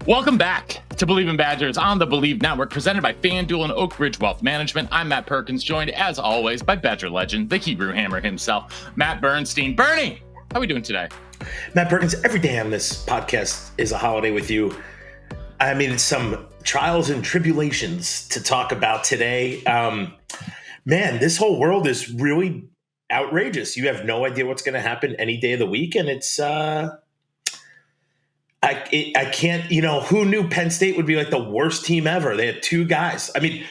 Welcome back to Believe in Badgers on the Believe Network, presented by FanDuel and Oak Ridge Wealth Management. I'm Matt Perkins, joined as always by Badger legend, the Hebrew Hammer himself, Matt Bernstein. Bernie, how are we doing today? Matt Perkins, every day on this podcast is a holiday with you. I mean, some trials and tribulations to talk about today. Man, this whole world is really outrageous. You have no idea what's going to happen any day of the week, and it's I can't, who knew Penn State would be like the worst team ever? They had two guys. I mean,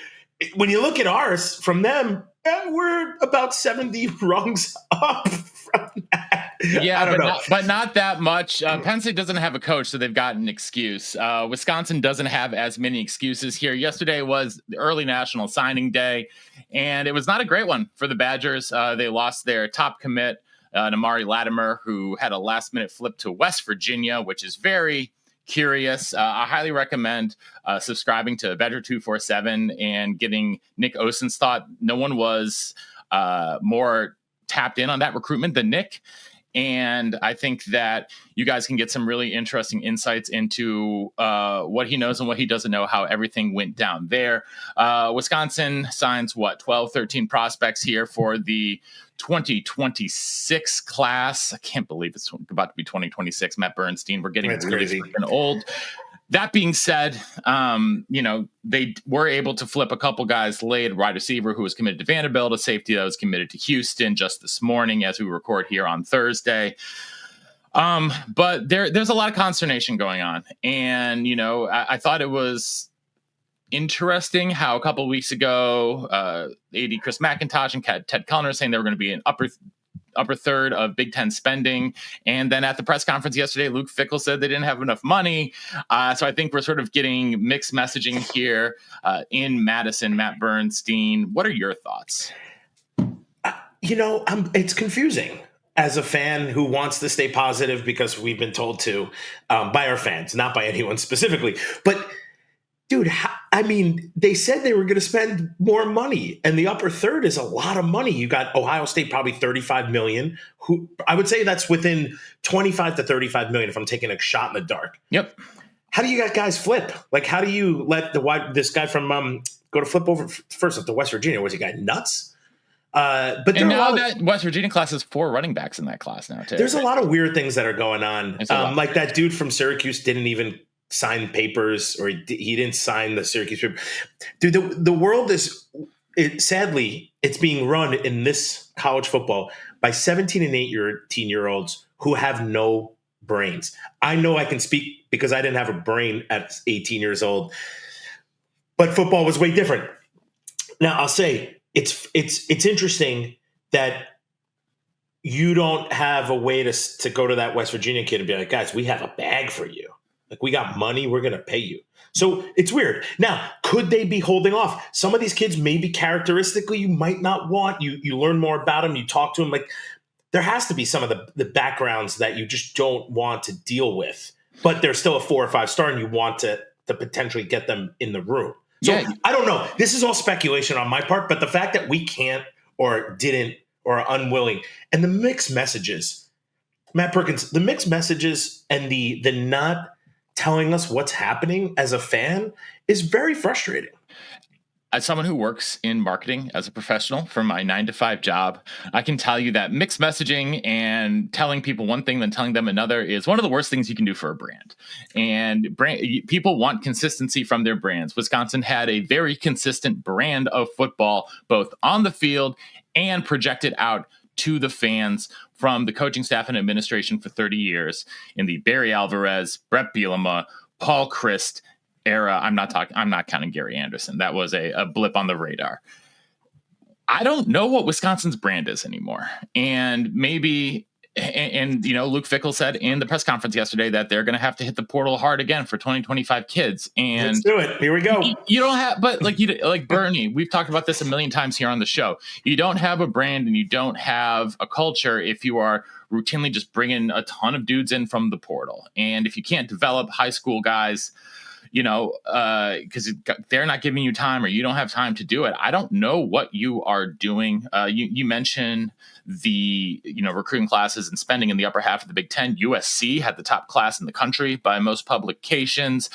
when you look at ours from them, we're about 70 rungs up from that. Yeah, but not that much. Penn State doesn't have a coach, so they've got an excuse. Wisconsin doesn't have as many excuses here. Yesterday was the early National Signing Day, and it was not a great one for the Badgers. They lost their top commit, Amari Latimer, who had a last-minute flip to West Virginia, which is very curious. I highly recommend subscribing to Badger 247 and getting Nick Osen's thought. No one was more tapped in on that recruitment than Nick. And I think that you guys can get some really interesting insights into what he knows and what he doesn't know, how everything went down there. Wisconsin signs, 12, 13 prospects here for the 2026 class. I can't believe it's about to be 2026. Matt Bernstein, we're getting really freaking old. That being said, they were able to flip a couple guys late. Wide receiver who was committed to Vanderbilt, a safety that was committed to Houston just this morning as we record here on Thursday. But there's a lot of consternation going on. And, I thought it was interesting how a couple of weeks ago, AD Chris McIntosh and Ted Kellner saying they were going to be an upper third of Big Ten spending. And then at the press conference yesterday, Luke Fickell said they didn't have enough money. So I think we're sort of getting mixed messaging here in Madison. Matt Bernstein, what are your thoughts? It's confusing as a fan who wants to stay positive because we've been told to by our fans, not by anyone specifically. But dude, they said they were going to spend more money, and the upper third is a lot of money. You got Ohio State probably $35 million. Who I would say that's within $25 to $35 million if I'm taking a shot in the dark. Yep. How do you got guys flip? Like, how do you let this guy from go to flip over first up to West Virginia? Was he guy nuts? But now that West Virginia class has 4 running backs in that class now too. There's a lot of weird things that are going on. Like that dude from Syracuse didn't even sign papers, or he didn't sign the Syracuse paper. Dude, the world sadly, it's being run in this college football by 17 and 18-year-olds who have no brains. I know I can speak because I didn't have a brain at 18 years old, but football was way different. Now I'll say it's interesting that you don't have a way to go to that West Virginia kid and be like, guys, we have a bag for you. Like, we got money, we're going to pay you. So it's weird. Now, could they be holding off? Some of these kids, maybe characteristically, you might not want. You learn more about them, you talk to them. Like, there has to be some of the backgrounds that you just don't want to deal with, but they're still a 4 or 5 star, and you want to potentially get them in the room. So yeah. I don't know. This is all speculation on my part, but the fact that we can't or didn't or are unwilling, and the mixed messages, Matt Perkins, the mixed messages and the not telling us what's happening as a fan is very frustrating. As someone who works in marketing as a professional for my 9-to-5 job, I can tell you that mixed messaging and telling people one thing then telling them another is one of the worst things you can do for a brand. And people want consistency from their brands. Wisconsin had a very consistent brand of football, both on the field and projected out to the fans from the coaching staff and administration for 30 years in the Barry Alvarez, Brett Bielema, Paul Christ era. I'm not counting Gary Anderson. That was a blip on the radar. I don't know what Wisconsin's brand is anymore. And maybe, Luke Fickell said in the press conference yesterday that they're going to have to hit the portal hard again for 2025 kids. And let's do it. Here we go. You don't have, but like Bernie, we've talked about this a million times here on the show. You don't have a brand and you don't have a culture if you are routinely just bringing a ton of dudes in from the portal. And if you can't develop high school guys, because they're not giving you time or you don't have time to do it. I don't know what you are doing. You mentioned the recruiting classes and spending in the upper half of the Big Ten. USC had the top class in the country by most publications.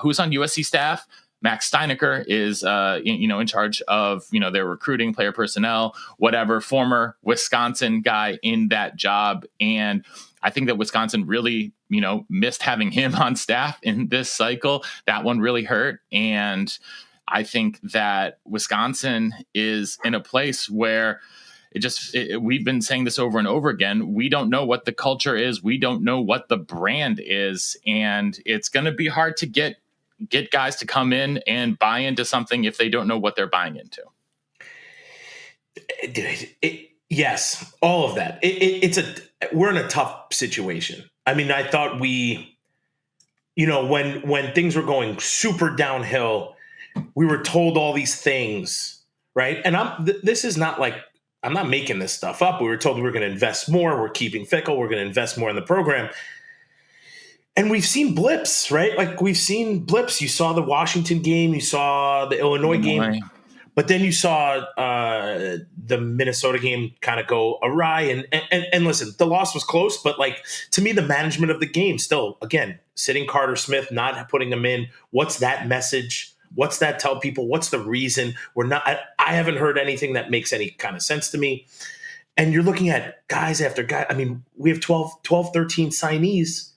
Who's on USC staff? Max Steinecker is, in charge of, their recruiting, player personnel, whatever, former Wisconsin guy in that job. And I think that Wisconsin really, missed having him on staff in this cycle. That one really hurt. And I think that Wisconsin is in a place where we've been saying this over and over again. We don't know what the culture is. We don't know what the brand is. And it's going to be hard to get guys to come in and buy into something if they don't know what they're buying into. Yes, all of that. We're in a tough situation. I mean, I thought when things were going super downhill, we were told all these things, right? And this is not like, I'm not making this stuff up. We were told we were going to invest more. We're keeping Fickle. We're going to invest more in the program. And we've seen blips, right? Like we've seen blips. You saw the Washington game. You saw the Illinois game. But then you saw the Minnesota game kind of go awry. And listen, the loss was close. But like to me, the management of the game still, again, sitting Carter Smith, not putting him in. What's that message? What's that tell people? What's the reason? I haven't heard anything that makes any kind of sense to me. And you're looking at guys after guy. I mean, we have 12, 13 signees.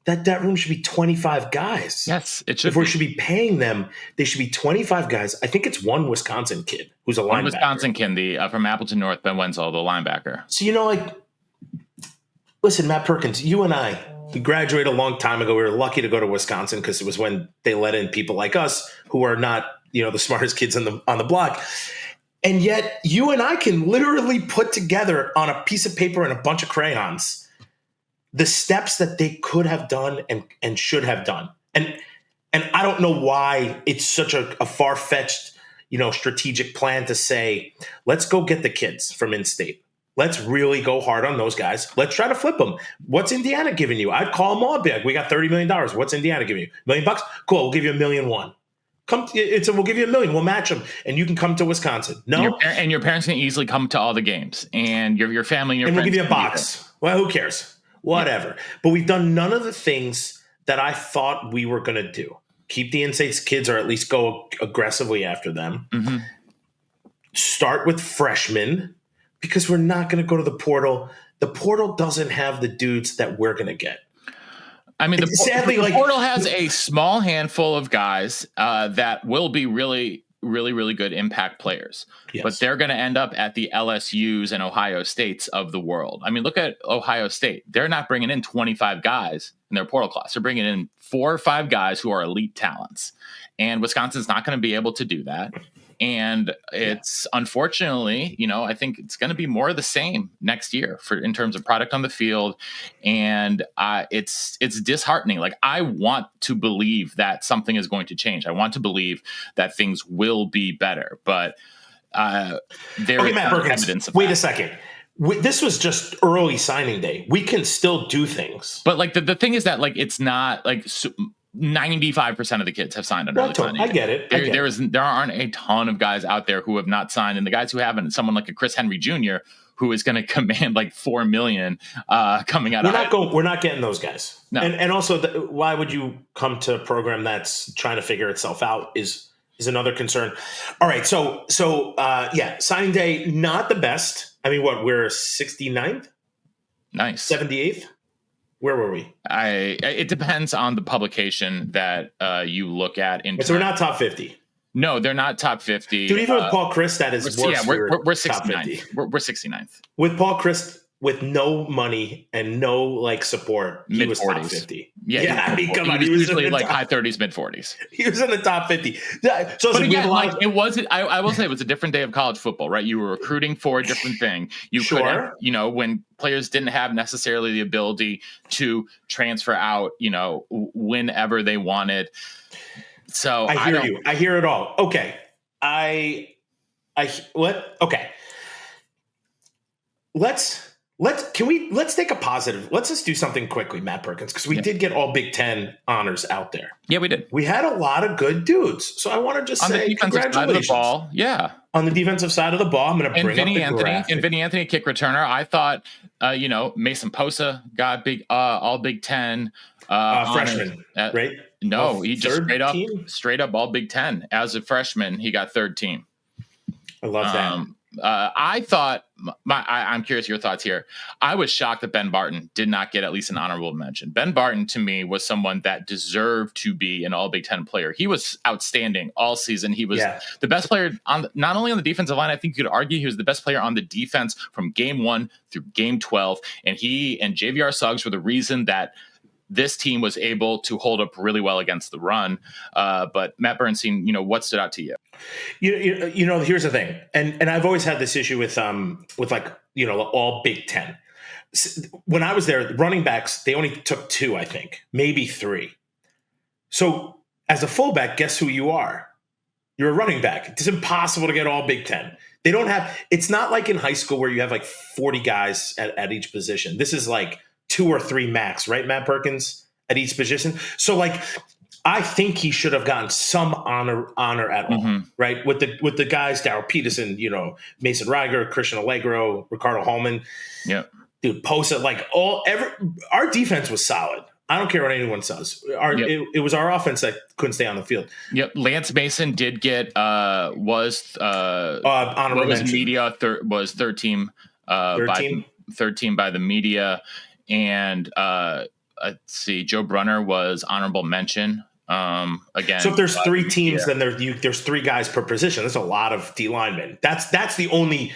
That room should be 25 guys. Yes, it should. If we should be paying them, they should be 25 guys. I think it's one Wisconsin kid who's a linebacker. One Wisconsin kid, from Appleton North, Ben Wenzel, the linebacker. So, listen, Matt Perkins, you and I, we graduated a long time ago. We were lucky to go to Wisconsin because it was when they let in people like us who are not, the smartest kids on the block. And yet you and I can literally put together on a piece of paper and a bunch of crayons the steps that they could have done and should have done. And I don't know why it's such a far-fetched, strategic plan to say, let's go get the kids from in-state. Let's really go hard on those guys. Let's try to flip them. What's Indiana giving you? I'd call them all big. We got $30 million. What's Indiana giving you? $1 million? Cool. We'll give you $1.1 million. We'll give you $1 million. We'll match them, and you can come to Wisconsin. No, and your parents can easily come to all the games, and your family and your friends. We'll give you a box. Well, who cares? Whatever. Yeah. But we've done none of the things that I thought we were going to do. Keep the in-state kids, or at least go aggressively after them. Mm-hmm. Start with freshmen, because we're not going to go to the portal. The portal doesn't have the dudes that we're going to get. I mean, the portal has a small handful of guys that will be really, really, really good impact players. Yes. But they're going to end up at the LSUs and Ohio States of the world. I mean, look at Ohio State. They're not bringing in 25 guys in their portal class. They're bringing in 4 or 5 guys who are elite talents. And Wisconsin's not going to be able to do that. And it's unfortunately, I think it's going to be more of the same next year in terms of product on the field. And it's disheartening. Like, I want to believe that something is going to change. I want to believe that things will be better, but there is Matt Perkins, evidence of wait that. A second. This was just early signing day. We can still do things. But like the thing is that like it's not like 95% of the kids have signed on early signing. I get it. There aren't a ton of guys out there who have not signed, and the guys who haven't, someone like a Chris Henry Jr., who is going to command like $4 million coming out. We're not getting those guys. No. And also, why would you come to a program that's trying to figure itself out is another concern. All right, so signing day not the best. I mean, we're 69th? Nice. 78th? Where were we? It depends on the publication that you look at. So we're not top 50. No, they're not top 50. Dude, even with Paul Christ, that is worse. Yeah, we're 69th. We're 69th. With Paul Christ, with no money and no support, he was top 50. Yeah, I mean, come on. He was usually high 30s, mid 40s. He was in the top 50. So but again, it wasn't. I will say it was a different day of college football, right? You were recruiting for a different thing. You could have, when players didn't have necessarily the ability to transfer out, whenever they wanted. So I hear you. I hear it all. Okay. Okay. Let's Let's take a positive. Let's just do something quickly, Matt Perkins, because we did get all Big Ten honors out there. Yeah, we did. We had a lot of good dudes. So I want to just say congratulations. Side of the ball. Yeah. On the defensive side of the ball, I'm going to bring up the graphic. And Vinny Anthony, kick returner. I thought, Mason Posa got all Big Ten. Freshman, right? No, he just straight up all Big Ten. As a freshman, he got third team. I love that. I thought, I'm curious your thoughts here. I was shocked that Ben Barton did not get at least an honorable mention. Ben Barton, to me, was someone that deserved to be an all Big Ten player. He was outstanding all season. He was the best player not only on the defensive line. I think you could argue he was the best player on the defense from game 1 through game 12. And he and JVR Suggs were the reason that this team was able to hold up really well against the run. But Matt Bernstein, what stood out to you? Here's the thing. And I've always had this issue with all Big Ten. When I was there, running backs, they only took 2, I think, maybe 3. So as a fullback, guess who you are? You're a running back. It's impossible to get all Big Ten. They don't have, it's not like in high school where you have like 40 guys at each position. This is like 2 or 3 max, right, Matt Perkins, at each position. So I think he should have gotten some honor at all, right? With the guys, Darrell Peterson, Mason Reiger, Christian Allegro, Ricardo Holman. Yeah. Dude, Posa, our defense was solid. I don't care what anyone says. It was our offense that couldn't stay on the field. Yep. Lance Mason did get was honorable mention. Media was third team by the media. And let's see, Joe Brunner was honorable mention. Again, so if there's 3 teams, then there's 3 guys per position. That's a lot of D linemen. That's the only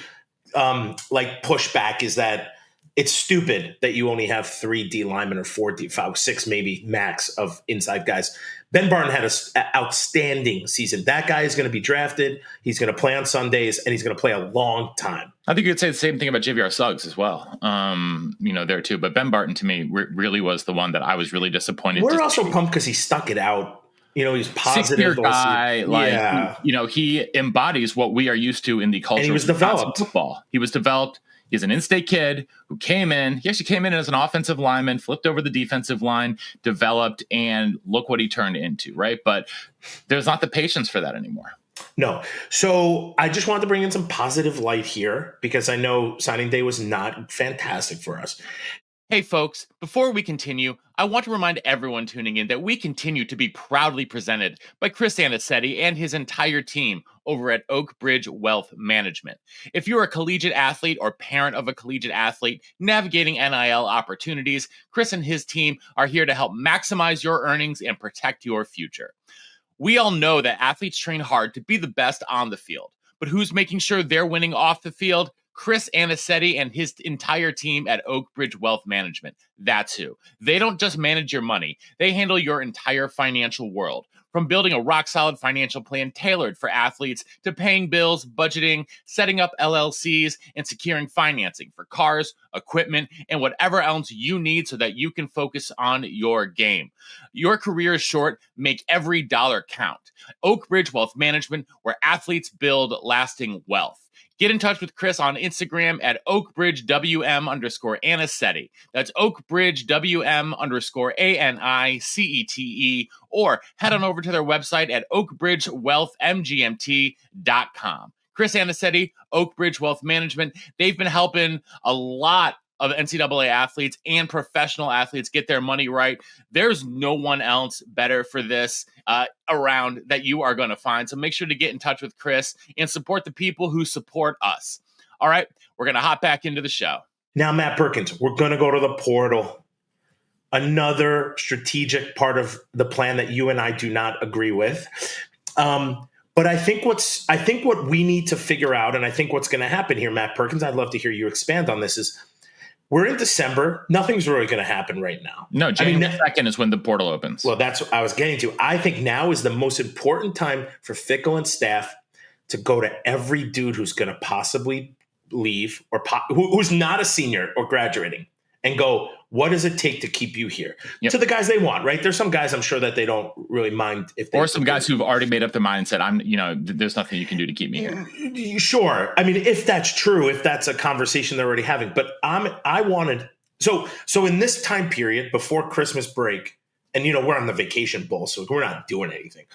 pushback is that it's stupid that you only have 3 D linemen or 4 5 6 maybe max of inside guys. Ben Barton had an outstanding season. That guy is going to be drafted. He's going to play on Sundays, and he's going to play a long time. I think you could say the same thing about JVR Suggs as well. There too. But Ben Barton, to me, really was the one that I was really disappointed. We're also pumped because he stuck it out. He's positive. 6-year guy. He embodies what we are used to in the culture. And he was developed. Football. He was developed. He's an in-state kid who came in. He actually came in as an offensive lineman, flipped over the defensive line, developed, and look what he turned into, right? But there's not the patience for that anymore. No. So I just wanted to bring in some positive light here because I know signing day was not fantastic for us. Hey folks, before we continue, I want to remind everyone tuning in that we continue to be proudly presented by Chris Anicetti and his entire team over at Oak Bridge Wealth Management. If you're a collegiate athlete or parent of a collegiate athlete navigating NIL opportunities, Chris and his team are here to help maximize your earnings and protect your future. We all know that athletes train hard to be the best on the field, but who's making sure they're winning off the field? Chris Anicetti and his entire team at Oak Bridge Wealth Management. That's who. They don't just manage your money. They handle your entire financial world. From building a rock-solid financial plan tailored for athletes to paying bills, budgeting, setting up LLCs, and securing financing for cars, equipment, and whatever else you need so that you can focus on your game. Your career is short. Make every dollar count. Oak Bridge Wealth Management, where athletes build lasting wealth. Get in touch with Chris on Instagram at oakbridgewm_Anicetti. That's oakbridgewm_ANICETE, or head on over to their website at oakbridgewealthmgmt.com. Chris Anicetti, Oak Bridge Wealth Management, they've been helping a lot of NCAA athletes and professional athletes get their money right. There's no one else better for this around that you are going to find. So make sure to get in touch with Chris and support the people who support us. All right, we're going to hop back into the show. Now, Matt Perkins, we're going to go to the portal. Another strategic part of the plan that you and I do not agree with. But I think what we need to figure out, and I think what's going to happen here, Matt Perkins, I'd love to hear you expand on this, is we're in December. Nothing's really going to happen right now. No, January 2nd is when the portal opens. Well, that's what I was getting to. I think now is the most important time for Fickell and staff to go to every dude who's going to possibly leave or who's not a senior or graduating and go, What does it take to keep you here? Yep. To the guys they want, right? There's some guys I'm sure that they don't really mind if they, or some guys who've already made up their mind and said, there's nothing you can do to keep me here. Sure. I mean, if that's true, if that's a conversation they're already having, but I wanted, so in this time period before Christmas break, and we're on the vacation bowl, so we're not doing anything.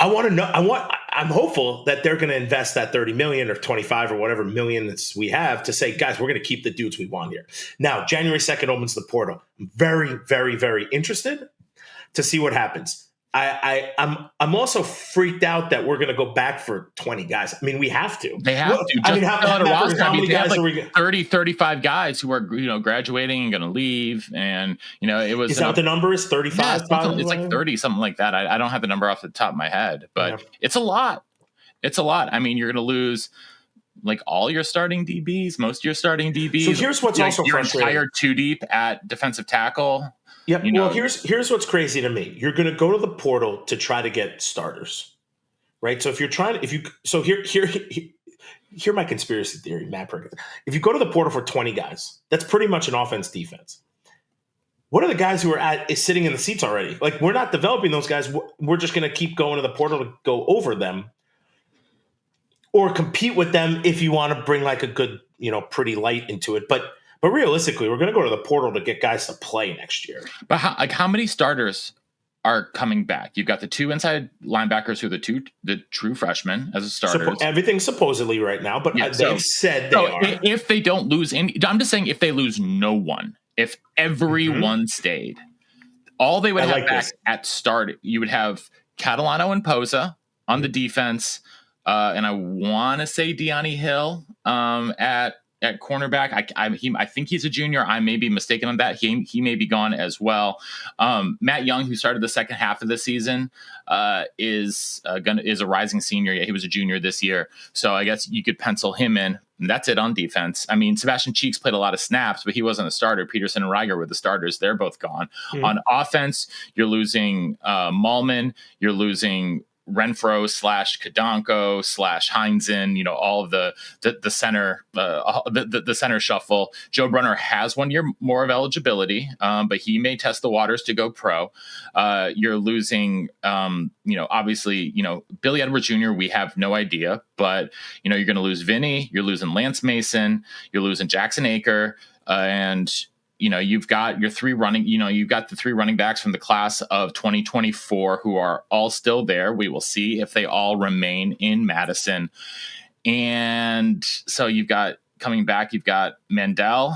I want to know. I'm hopeful that they're going to invest that 30 million or 25 or whatever million we have to say, guys, we're going to keep the dudes we want here. Now, January 2nd opens the portal. I'm very, very, very interested to see what happens. I'm also freaked out that we're going to go back for 20 guys. I mean, we have to. They have to. I mean, how many guys are we? 30, 35 guys who are graduating and going to leave, and it was. Is that what the number is? 35. Yeah, it's like 30, something like that. I don't have the number off the top of my head, but it's a lot. It's a lot. I mean, you're going to lose like all your starting DBs, most of your starting DBs. So here's what's also frustrating. Your entire two deep at defensive tackle. Yep. Well, here's what's crazy to me. You're going to go to the portal to try to get starters, right? So if you're trying to, hear my conspiracy theory, Matt Perko. If you go to the portal for 20 guys, that's pretty much an offense defense. What are the guys who are sitting in the seats already? Like, we're not developing those guys. We're just going to keep going to the portal to go over them or compete with them if you want to bring like a good, pretty light into it. But realistically, we're going to go to the portal to get guys to play next year. But how many starters are coming back? You've got the two inside linebackers who are the true freshmen as a starter. Everything's supposedly right now, but they've said they are. If they don't lose any, I'm just saying if they lose no one, if everyone stayed, all they would have back at start, you would have Catalano and Posa on the defense, and I want to say Deani Hill at cornerback. I think he's a junior. I may be mistaken on that. He may be gone as well. Matt Young, who started the second half of the season, is a rising senior. Yeah, he was a junior this year, so I guess you could pencil him in. And that's it on defense. I mean, Sebastian Cheeks played a lot of snaps, but he wasn't a starter. Peterson and Reiger were the starters. They're both gone. On offense, you're losing Malman. You're losing Renfro / Kadonko / Heinzen, all of the center, the center shuffle. Joe Brunner has 1 year more of eligibility, but he may test the waters to go pro. You're losing, obviously, Billy Edwards Jr., we have no idea, but, you're going to lose Vinny, you're losing Lance Mason, you're losing Jackson Aker, and you've got your you've got the three running backs from the class of 2024 who are all still there. We will see if they all remain in Madison. And so you've got coming back, you've got Mandel,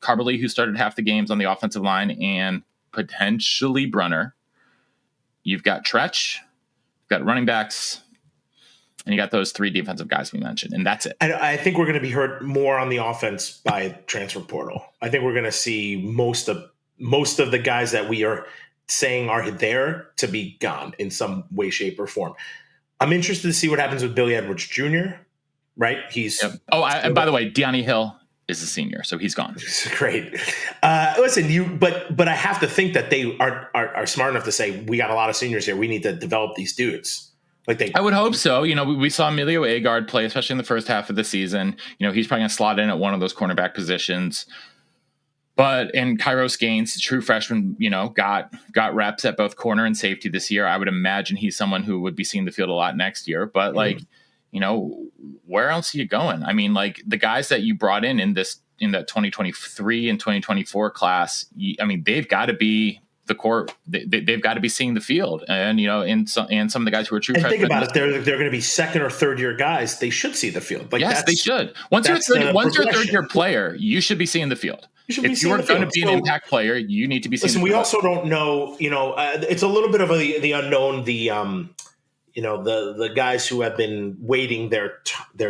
Carberly, who started half the games on the offensive line, and potentially Brunner. You've got Tretch, you've got running backs, and you got those three defensive guys we mentioned, and that's it. And I think we're going to be hurt more on the offense by transfer portal. I think we're going to see most of the guys that we are saying are there to be gone in some way, shape, or form. I'm interested to see what happens with Billy Edwards Jr., right? He's and by the way, Deani Hill is a senior, so he's gone. Great. Listen, but I have to think that they are smart enough to say, we got a lot of seniors here. We need to develop these dudes. I would hope so. We saw Emilio Agard play, especially in the first half of the season. He's probably going to slot in at one of those cornerback positions. But in Kairos Gaines, true freshman, got reps at both corner and safety this year. I would imagine he's someone who would be seeing the field a lot next year. But where else are you going? I mean, the guys that you brought in that 2023 and 2024 class, they've got to be the core. They've got to be seeing the field, and and some of the guys who are true. And think about it, they're going to be second or third year guys. They should see the field. Yes, they should. Once you're a third year player, you should be seeing the field. If you're going to be an impact player, you need to be seeing. Listen, we also don't know. It's a little bit of the unknown. The guys who have been waiting their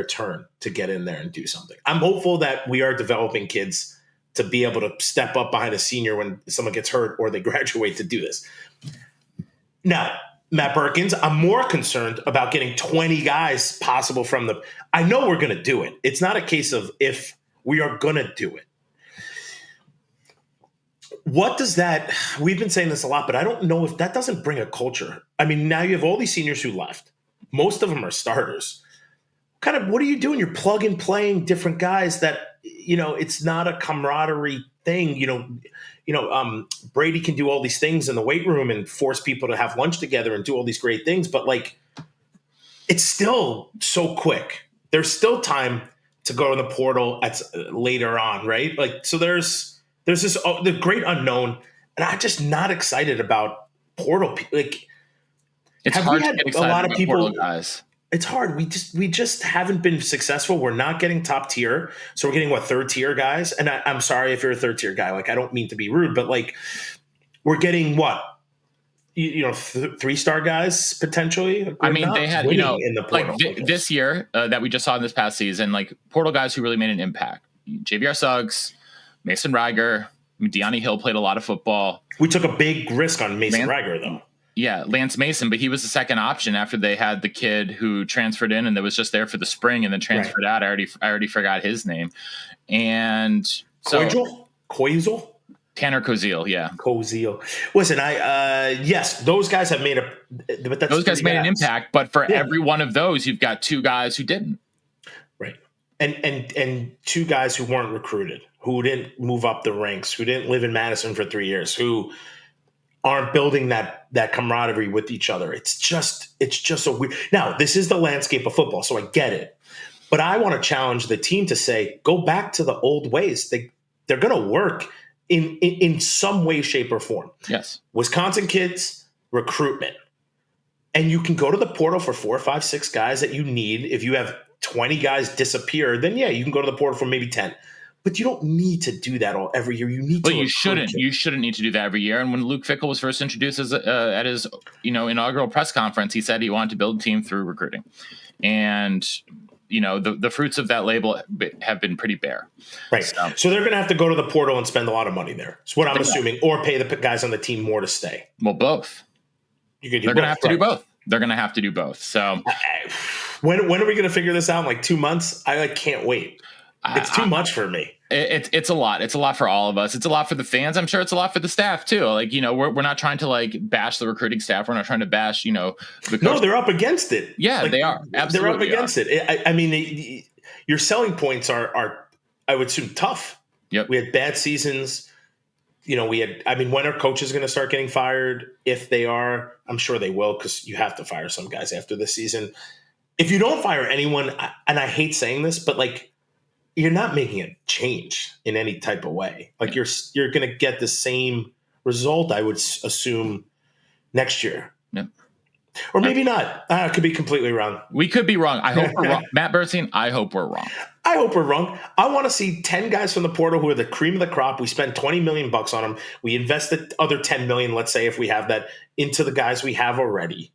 turn to get in there and do something. I'm hopeful that we are developing kids to be able to step up behind a senior when someone gets hurt or they graduate to do this. Now, Matt Perkins, I'm more concerned about getting 20 guys possible from the – I know we're going to do it. It's not a case of if, we are going to do it. What does that – we've been saying this a lot, but I don't know if that doesn't bring a culture. I mean, now you have all these seniors who left. Most of them are starters. What are you doing? You're plug and playing different guys that – it's not a camaraderie thing. Brady can do all these things in the weight room and force people to have lunch together and do all these great things, but like, it's still so quick. There's still time to go to the portal at later on, right? Like, so there's this the great unknown, and I'm just not excited about portal. Like, it's hard to get excited about portal guys. It's hard. We just haven't been successful. We're not getting top tier. So we're getting third tier guys. And I'm sorry if you're a third tier guy. Like, I don't mean to be rude, but like, we're getting what? 3-star guys potentially. I mean, they had, in the portal, like this year that we just saw in this past season, like portal guys who really made an impact. JVR Suggs, Mason Reiger, Deani Hill played a lot of football. We took a big risk on Mason Reiger though. Yeah, Lance Mason, but he was the second option after they had the kid who transferred in and that was just there for the spring and then transferred out. I already forgot his name. And so Koizel? Tanner Koziel, yeah. Koziel. Listen, yes, those guys have made those guys made an impact, but for every one of those, you've got 2 guys who didn't. Right. And 2 guys who weren't recruited, who didn't move up the ranks, who didn't live in Madison for 3 years, who aren't building that camaraderie with each other. It's just so weird. Now, this is the landscape of football, so I get it. But I want to challenge the team to say, go back to the old ways. They're going to work in some way, shape, or form. Yes. Wisconsin kids, recruitment. And you can go to the portal for 4, 5, 6 guys that you need. If you have 20 guys disappear, then yeah, you can go to the portal for maybe 10. But you don't need to do that every year. You shouldn't. You shouldn't need to do that every year. And when Luke Fickell was first introduced at his inaugural press conference, he said he wanted to build a team through recruiting. And the fruits of that label have been pretty bare. Right. So they're going to have to go to the portal and spend a lot of money there. That's what I'm assuming, or pay the guys on the team more to stay. Well, both. They're going to have to do both. They're going to have to do both. So when are we going to figure this out? In like 2 months? I can't wait. It's too much for me. It's a lot. It's a lot for all of us. It's a lot for the fans. I'm sure it's a lot for the staff too. Like, we're not trying to like bash the recruiting staff. We're not trying to bash, the coach. No, they're up against it. Yeah, they are. Absolutely. They're up against it. I mean, your selling points are, I would assume, tough. Yep. We had bad seasons. When are coaches going to start getting fired? If they are, I'm sure they will, because you have to fire some guys after this season. If you don't fire anyone, and I hate saying this, but like, you're not making a change in any type of way. Like you're going to get the same result, I would assume, next year. Yep. Or maybe not. I could be completely wrong. We could be wrong. I hope we're wrong. Matt Bernstein, I hope we're wrong. I hope we're wrong. I want to see 10 guys from the portal who are the cream of the crop. We spend $20 million on them. We invest the other $10 million, let's say, if we have that, into the guys we have already.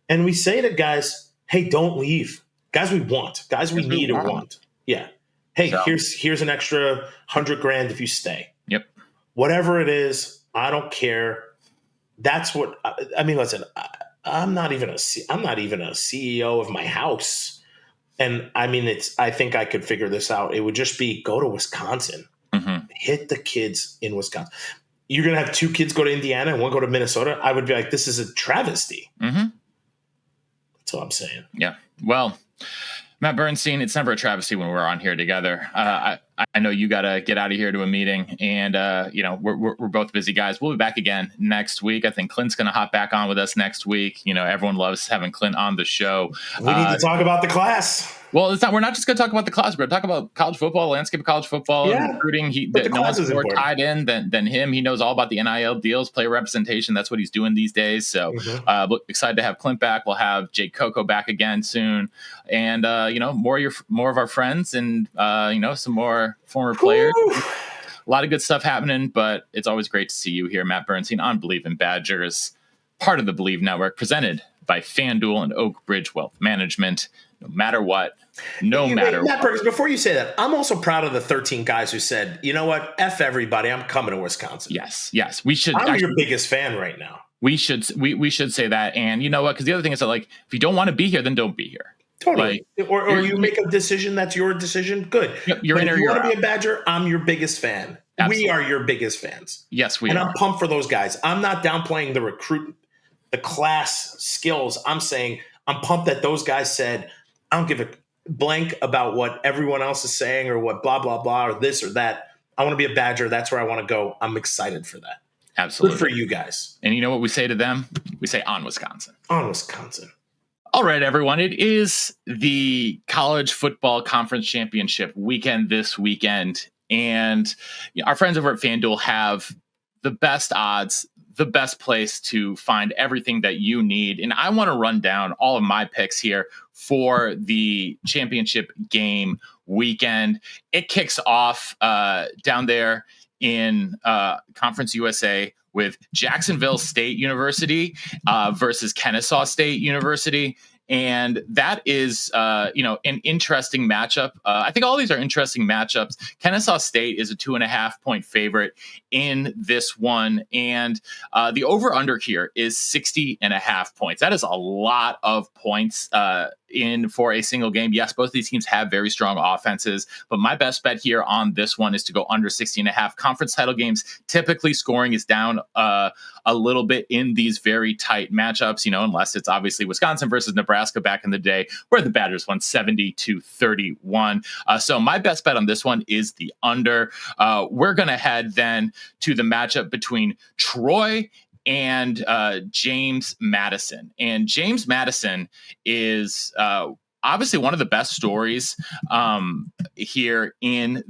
And we say to guys, hey, don't leave. Guys we want. Guys we need or want. Yeah. Hey, here's an extra $100,000 if you stay. Yep. Whatever it is, I don't care. That's what I mean. Listen, I'm not even a CEO of my house, and I mean I think I could figure this out. It would just be go to Wisconsin, hit the kids in Wisconsin. You're gonna have 2 kids go to Indiana and one go to Minnesota. I would be like, this is a travesty. Mm-hmm. That's all I'm saying. Yeah. Well, Matt Bernstein, it's never a travesty when we're on here together. I know you got to get out of here to a meeting, and we're both busy guys. We'll be back again next week. I think Clint's going to hop back on with us next week. Everyone loves having Clint on the show. We need to talk about the class. Well, we're not just going to talk about the class. We're going to talk about college football, landscape of college football, and recruiting. No one's more tied in than him. He knows all about the NIL deals, player representation. That's what he's doing these days. So excited to have Clint back. We'll have Jake Coco back again soon. And, more of our friends and, some more former players. A lot of good stuff happening, but it's always great to see you here, Matt Bernstein, on Believe in Badgers, part of the Believe Network, presented by FanDuel and Oak Ridge Wealth Management. No matter what, matter Matt what. Perkins, before you say that, I'm also proud of the 13 guys who said, you know what, F everybody, I'm coming to Wisconsin. Yes, we should. I'm your biggest fan right now. We should say that. And you know what? Because the other thing is that, like, if you don't want to be here, then don't be here. Totally. Like, or you make a decision that's your decision. Good. You're in or you you're want to out. be a Badger, I'm your biggest fan. Absolutely. We are your biggest fans. Yes, we are. And I'm pumped for those guys. I'm not downplaying the class skills. I'm saying I'm pumped that those guys said, I don't give a blank about what everyone else is saying or what blah, blah, blah, or this or that. I want to be a Badger. That's where I want to go. I'm excited for that. Absolutely. Good for you guys. And you know what we say to them? We say on Wisconsin. On Wisconsin. All right, everyone. It is the College Football Conference Championship weekend this weekend. And our friends over at FanDuel have the best odds, the best place to find everything that you need. And I want to run down all of my picks here for the championship game weekend. It kicks off down there in Conference USA with Jacksonville State University versus Kennesaw State University. And that is, an interesting matchup. I think all these are interesting matchups. Kennesaw State is a 2.5-point favorite in this one. And the over-under here is 60.5 points. That is a lot of points in for a single game. Yes, both of these teams have very strong offenses, but my best bet here on this one is to go under 60.5. Conference title games, typically scoring is down a little bit in these very tight matchups, unless it's obviously Wisconsin versus Nebraska back in the day where the Badgers won 70-31. So my best bet on this one is the under. We're going to head then to the matchup between Troy and James Madison. And James Madison is obviously one of the best stories here in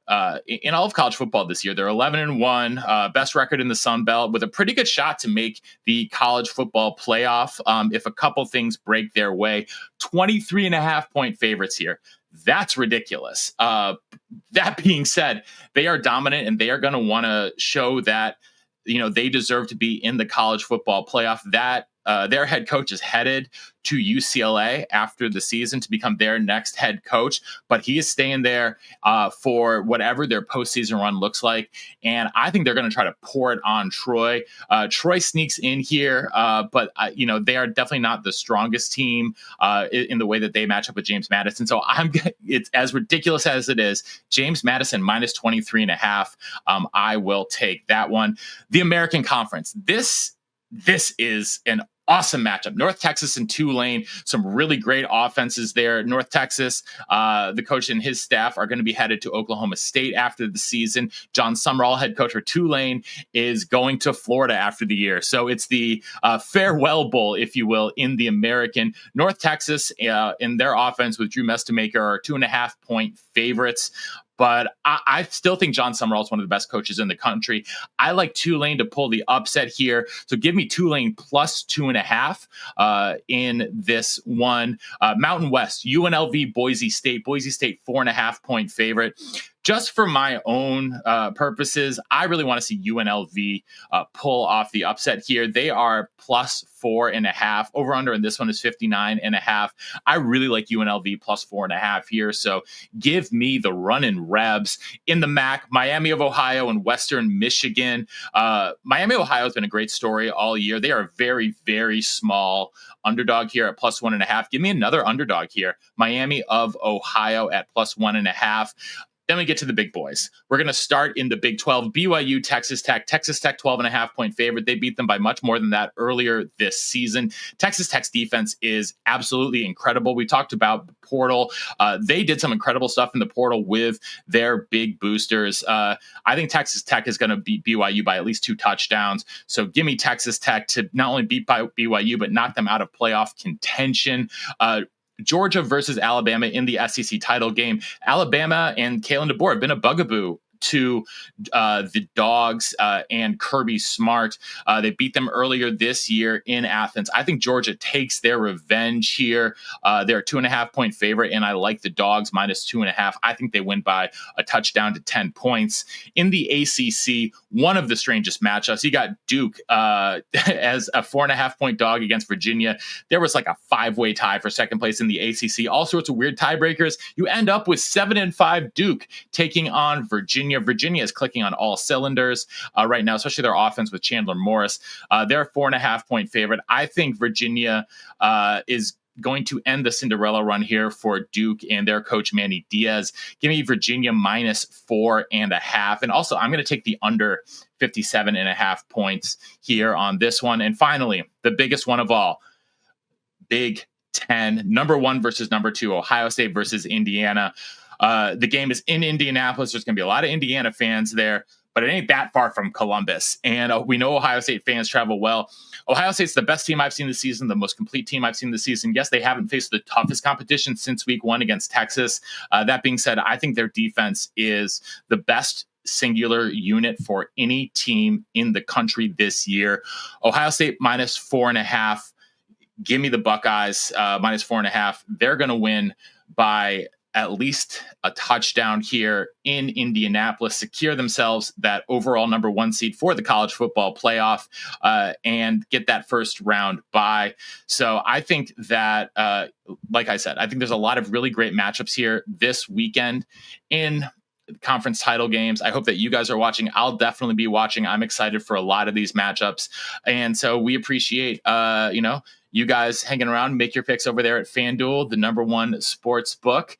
all of college football this year. They're 11-1, best record in the Sun Belt, with a pretty good shot to make the college football playoff if a couple things break their way. 23.5-point favorites here. That's ridiculous. That being said, they are dominant and they are going to want to show that they deserve to be in the college football playoff. That their head coach is headed to UCLA after the season to become their next head coach, but he is staying there for whatever their postseason run looks like. And I think they're going to try to pour it on Troy. Troy sneaks in here, but they are definitely not the strongest team in the way that they match up with James Madison. So it's as ridiculous as it is. James Madison minus 23.5. I will take that one. The American Conference. This is an awesome matchup. North Texas and Tulane, some really great offenses there. North Texas, the coach and his staff are going to be headed to Oklahoma State after the season. John Summerall, head coach for Tulane, is going to Florida after the year. So it's the farewell bowl, if you will, in the American. North Texas, in their offense with Drew Mestamaker, are 2.5-point favorites. But I still think John Summerall is one of the best coaches in the country. I like Tulane to pull the upset here. So give me Tulane plus 2.5 in this one. Mountain West, UNLV, Boise State. Boise State, 4.5-point favorite. Just for my own purposes, I really want to see UNLV pull off the upset here. They are plus 4.5. Over under in this one is 59.5. I really like UNLV plus 4.5 here. So give me the running Rebs. In the MAC, Miami of Ohio and Western Michigan. Miami of Ohio has been a great story all year. They are a very, very small underdog here at plus 1.5. Give me another underdog here. Miami of Ohio at plus 1.5. Then we get to the big boys. We're going to start in the Big 12. BYU, Texas Tech. Texas Tech, 12.5-point favorite. They beat them by much more than that earlier this season. Texas Tech's defense is absolutely incredible. We talked about the portal. They did some incredible stuff in the portal with their big boosters. I think Texas Tech is going to beat BYU by at least 2 touchdowns. So give me Texas Tech to not only beat BYU, but knock them out of playoff contention. Georgia versus Alabama in the SEC title game. Alabama and Kalen DeBoer have been a bugaboo to the Dogs and Kirby Smart. They beat them earlier this year in Athens. I think Georgia takes their revenge here. They're a 2.5-point favorite, and I like the Dogs minus 2.5. I think they win by a touchdown to 10 points. In the ACC, one of the strangest matchups. You got Duke as a 4.5-point dog against Virginia. There was like a 5-way tie for second place in the ACC. All sorts of weird tiebreakers. You end up with 7-5 Duke taking on Virginia. Virginia is clicking on all cylinders right now, especially their offense with Chandler Morris. They're a 4.5-point favorite. I think Virginia is going to end the Cinderella run here for Duke and their coach, Manny Diaz. Give me Virginia minus 4.5. And also, I'm going to take the under 57.5 points here on this one. And finally, the biggest one of all, Big 10. Number 1 versus number 2, Ohio State versus Indiana. The game is in Indianapolis. There's going to be a lot of Indiana fans there, but it ain't that far from Columbus. And we know Ohio State fans travel well. Ohio State's the best team I've seen this season, the most complete team I've seen this season. Yes, they haven't faced the toughest competition since week 1 against Texas. That being said, I think their defense is the best singular unit for any team in the country this year. Ohio State minus 4.5. Give me the Buckeyes minus 4.5. They're going to win by at least a touchdown here in Indianapolis, secure themselves that overall number 1 seed for the college football playoff, and get that first round bye. So I think that, like I said, I think there's a lot of really great matchups here this weekend in conference title games. I hope that you guys are watching. I'll definitely be watching. I'm excited for a lot of these matchups. And so we appreciate, you guys hanging around. Make your picks over there at FanDuel, the number 1 sports book.